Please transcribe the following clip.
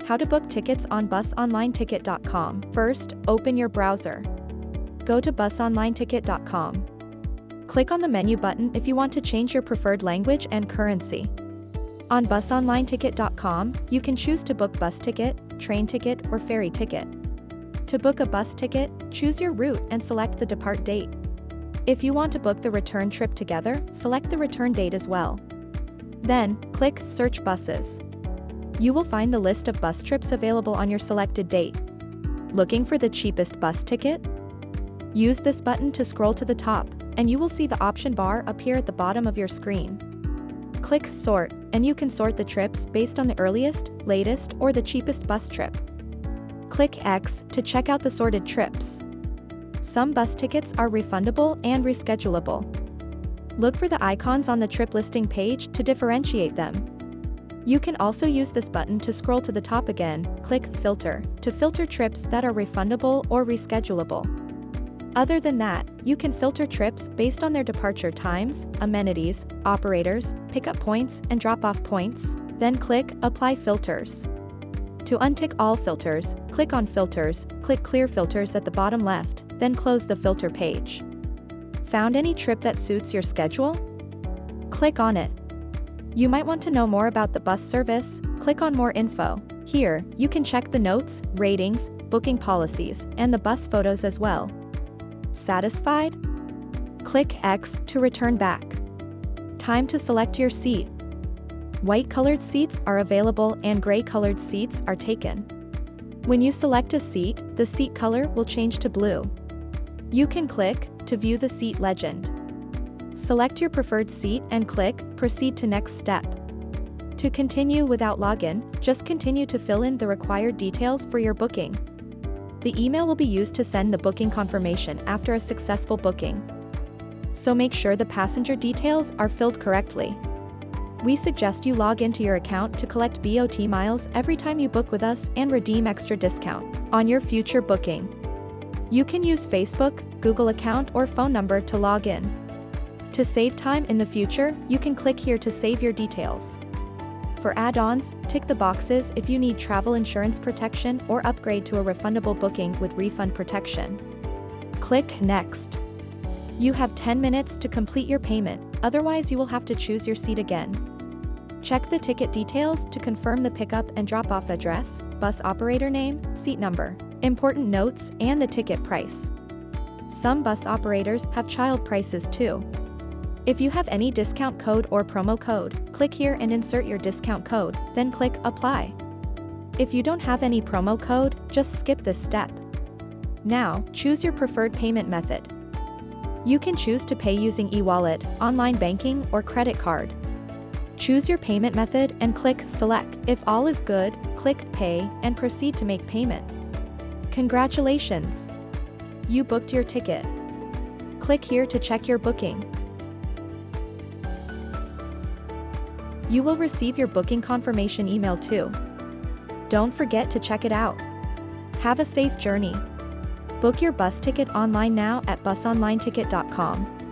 How to book tickets on BusOnlineTicket.com. First, open your browser. Go to BusOnlineTicket.com. Click on the menu button if you want to change your preferred language and currency. On BusOnlineTicket.com, you can choose to book bus ticket, train ticket, or ferry ticket. To book a bus ticket, choose your route and select the depart date. If you want to book the return trip together, select the return date as well. Then, click Search Buses. You will find the list of bus trips available on your selected date. Looking for the cheapest bus ticket? Use this button to scroll to the top, and you will see the option bar appear at the bottom of your screen. Click Sort, and you can sort the trips based on the earliest, latest, or the cheapest bus trip. Click X to check out the sorted trips. Some bus tickets are refundable and reschedulable. Look for the icons on the trip listing page to differentiate them. You can also use this button to scroll to the top again. Click Filter to filter trips that are refundable or reschedulable. Other than that, you can filter trips based on their departure times, amenities, operators, pickup points, and drop-off points. Then click Apply Filters. To untick all filters, click on Filters, click Clear Filters at the bottom left, then close the filter page. Found any trip that suits your schedule? Click on it. You might want to know more about the bus service. Click on More Info. Here, you can check the notes, ratings, booking policies, and the bus photos as well. Satisfied? Click X to return back. Time to select your seat. White-colored seats are available and gray-colored seats are taken. When you select a seat, the seat color will change to blue. You can click to view the seat legend. Select your preferred seat and click Proceed to Next Step. To continue without login, just continue to fill in the required details for your booking. The email will be used to send the booking confirmation after a successful booking. So make sure the passenger details are filled correctly. We suggest you log into your account to collect BOT miles every time you book with us and redeem extra discount on your future booking. You can use Facebook, Google account, or phone number to log in. To save time in the future, you can click here to save your details. For add-ons, tick the boxes if you need travel insurance protection or upgrade to a refundable booking with refund protection. Click Next. You have 10 minutes to complete your payment, otherwise you will have to choose your seat again. Check the ticket details to confirm the pickup and drop-off address, bus operator name, seat number, important notes, and the ticket price. Some bus operators have child prices too. If you have any discount code or promo code, click here and insert your discount code, then click Apply. If you don't have any promo code, just skip this step. Now, choose your preferred payment method. You can choose to pay using e-wallet, online banking, or credit card. Choose your payment method and click Select. If all is good, click Pay and proceed to make payment. Congratulations! You booked your ticket. Click here to check your booking. You will receive your booking confirmation email too. Don't forget to check it out. Have a safe journey. Book your bus ticket online now at BusOnlineTicket.com.